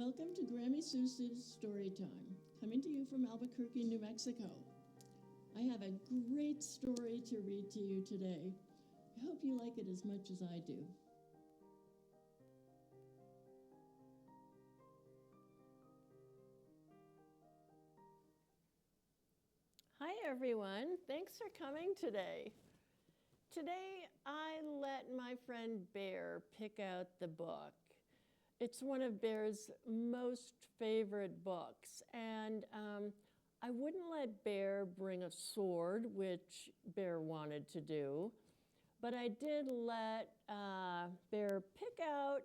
Welcome to Granny SuSu's Story Time, coming to you from Albuquerque, New Mexico. I have a great story to read to you today. I hope you like it as much as I do. Hi everyone, thanks for coming today. Today I let my friend Bear pick out the book. It's one of Bear's most favorite books, and I wouldn't let Bear bring a sword, which Bear wanted to do, but I did let Bear pick out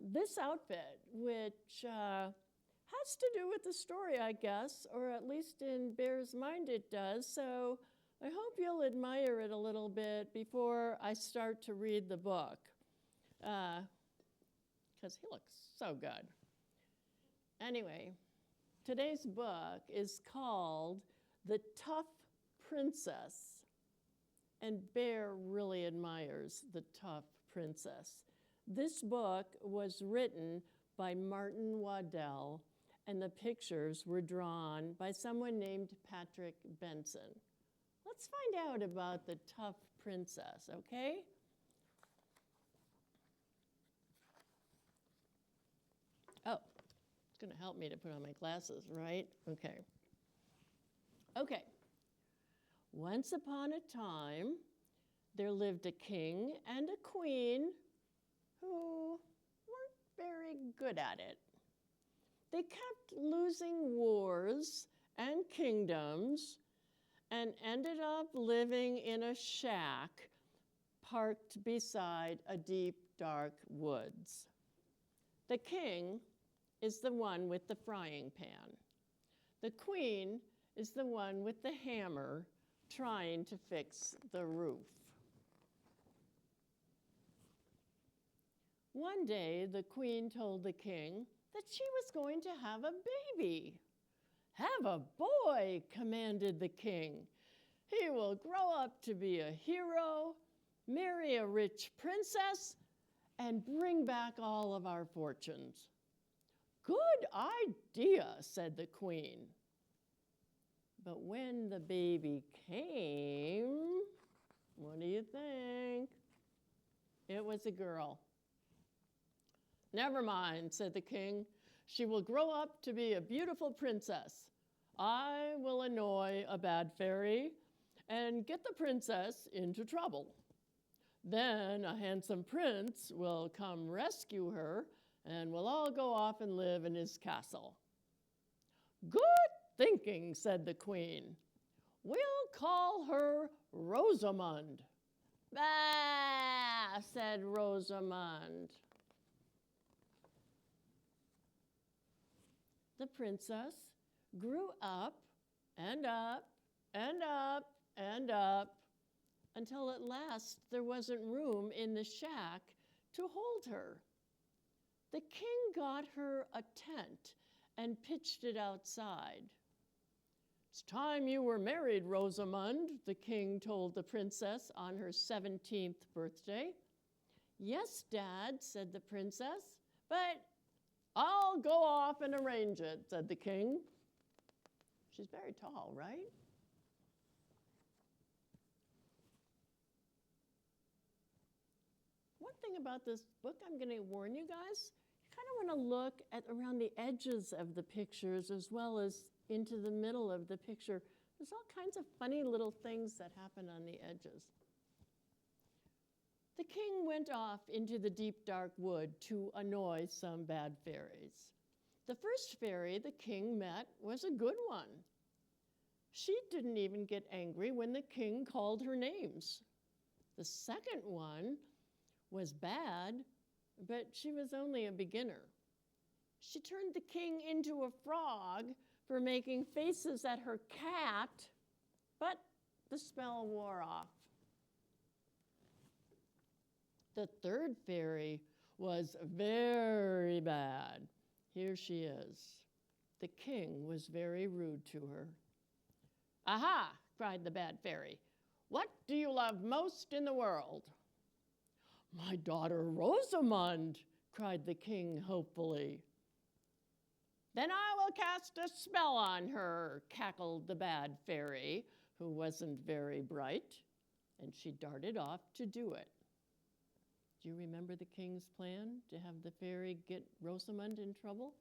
this outfit, which has to do with the story, I guess, or at least in Bear's mind it does, so I hope you'll admire it a little bit before I start to read the book. Because he looks so good. Anyway, today's book is called The Tough Princess, and Bear really admires the Tough Princess. This book was written by Martin Waddell, and the pictures were drawn by someone named Patrick Benson. Let's find out about the Tough Princess, okay? Oh, it's going to help me to put on my glasses, right? Okay. Okay. Once upon a time, there lived a king and a queen who weren't very good at it. They kept losing wars and kingdoms and ended up living in a shack parked beside a deep, dark woods. The king is the one with the frying pan. The queen is the one with the hammer trying to fix the roof. One day, the queen told the king that she was going to have a baby. "Have a boy," commanded the king. "He will grow up to be a hero, marry a rich princess, and bring back all of our fortunes." "Good idea," said the queen. But when the baby came, what do you think? It was a girl. "Never mind," said the king. "She will grow up to be a beautiful princess. I will annoy a bad fairy and get the princess into trouble. Then a handsome prince will come rescue her, and we'll all go off and live in his castle." "Good thinking," said the queen. "We'll call her Rosamund." "Bah," said Rosamund. The princess grew up and up and up and up until at last there wasn't room in the shack to hold her. The king got her a tent and pitched it outside. "It's time you were married, Rosamund," the king told the princess on her 17th birthday. "Yes, Dad," said the princess, "but I'll go off and arrange it," said the king. She's very tall, right? One thing about this book, I'm going to warn you guys, you kind of want to look at around the edges of the pictures as well as into the middle of the picture. There's all kinds of funny little things that happen on the edges. The king went off into the deep, dark wood to annoy some bad fairies. The first fairy the king met was a good one. She didn't even get angry when the king called her names. The second one was bad, but she was only a beginner. She turned the king into a frog for making faces at her cat, but the spell wore off. The third fairy was very bad. Here she is. The king was very rude to her. "Aha!" cried the bad fairy. "What do you love most in the world?" "My daughter Rosamund," cried the king hopefully. Then I will cast a spell on her, cackled the bad fairy, who wasn't very bright, and she darted off to do it. Do you remember the king's plan to have the fairy get Rosamund in trouble?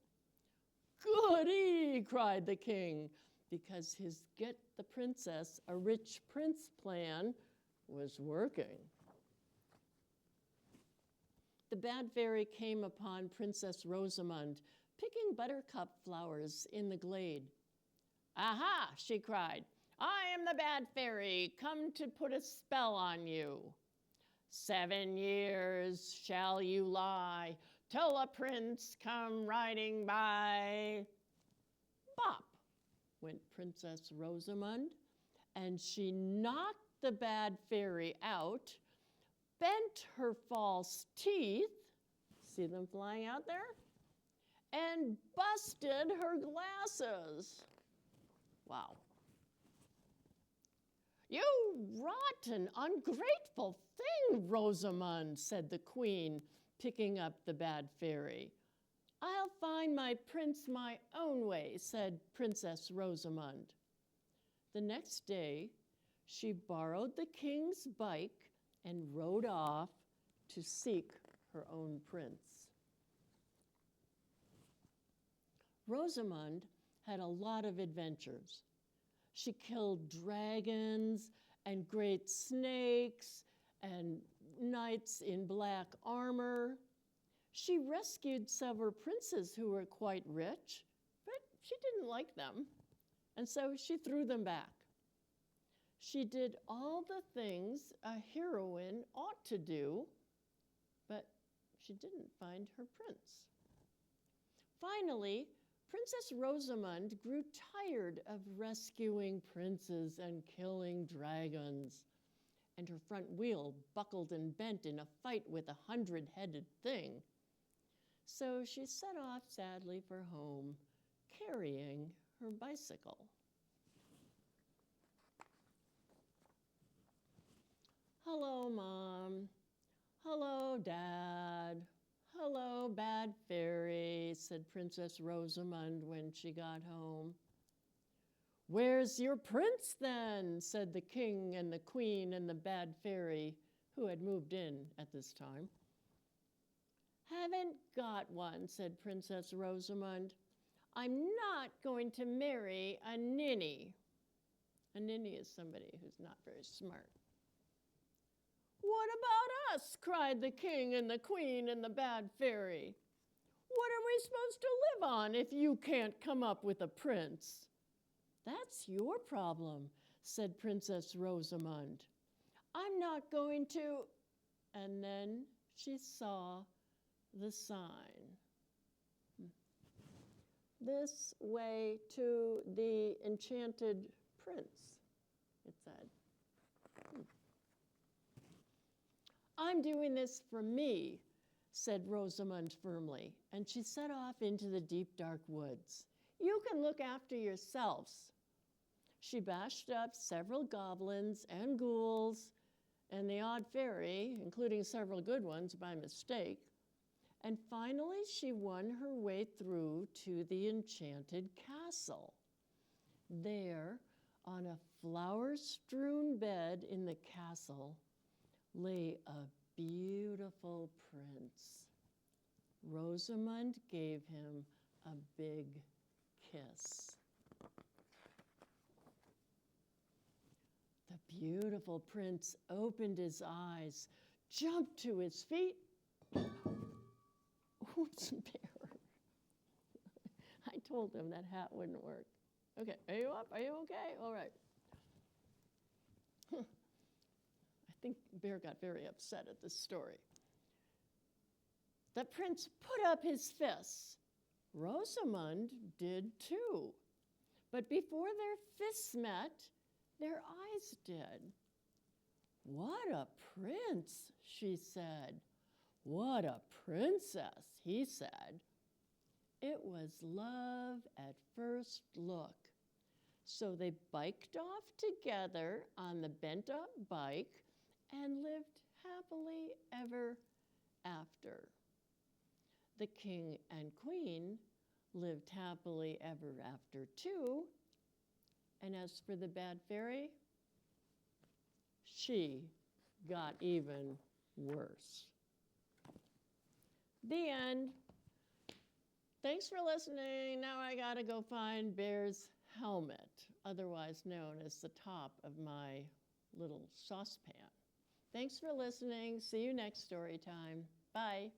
Goody, cried the king, because his get the princess a rich prince plan was working. The bad fairy came upon Princess Rosamund picking buttercup flowers in the glade. Aha, she cried, I am the bad fairy, come to put a spell on you. 7 years shall you lie, till a prince come riding by. Bop went Princess Rosamund, and she knocked the bad fairy out, bent her false teeth, see them flying out there, and busted her glasses. Wow. You rotten, ungrateful thing, Rosamund, said the queen, picking up the bad fairy. I'll find my prince my own way, said Princess Rosamund. The next day, she borrowed the king's bike and rode off to seek her own prince. Rosamund had a lot of adventures. She killed dragons and great snakes and knights in black armor. She rescued several princes who were quite rich, but she didn't like them, and so she threw them back. She did all the things a heroine ought to do, but she didn't find her prince. Finally, Princess Rosamund grew tired of rescuing princes and killing dragons, and her front wheel buckled and bent in a fight with a 100-headed thing. So she set off sadly for home, carrying her bicycle. Hello, Mom. Hello, Dad. Hello, bad fairy, said Princess Rosamund when she got home. Where's your prince then? Said the king and the queen and the bad fairy, who had moved in at this time. Haven't got one, said Princess Rosamund. I'm not going to marry a ninny. A ninny is somebody who's not very smart. What about us? Cried the king and the queen and the bad fairy. What are we supposed to live on if you can't come up with a prince? That's your problem, said Princess Rosamund. I'm not going to... And then she saw the sign. This way to the enchanted prince, it said. I'm doing this for me, said Rosamund firmly, and she set off into the deep, dark woods. You can look after yourselves. She bashed up several goblins and ghouls and the odd fairy, including several good ones by mistake, and finally she won her way through to the enchanted castle. There, on a flower-strewn bed in the castle, lay a beautiful prince. Rosamund gave him a big kiss. The beautiful prince opened his eyes, jumped to his feet. Oops, Bear. I told him that hat wouldn't work. Okay, are you up? Are you okay? All right. I think Bear got very upset at this story. The prince put up his fists. Rosamund did too. But before their fists met, their eyes did. What a prince, she said. What a princess, he said. It was love at first look. So they biked off together on the bent-up bike and lived happily ever after. The king and queen lived happily ever after too. And as for the bad fairy, she got even worse. The end. Thanks for listening. Now I gotta go find Bear's helmet, otherwise known as the top of my little saucepan. Thanks for listening. See you next story time. Bye.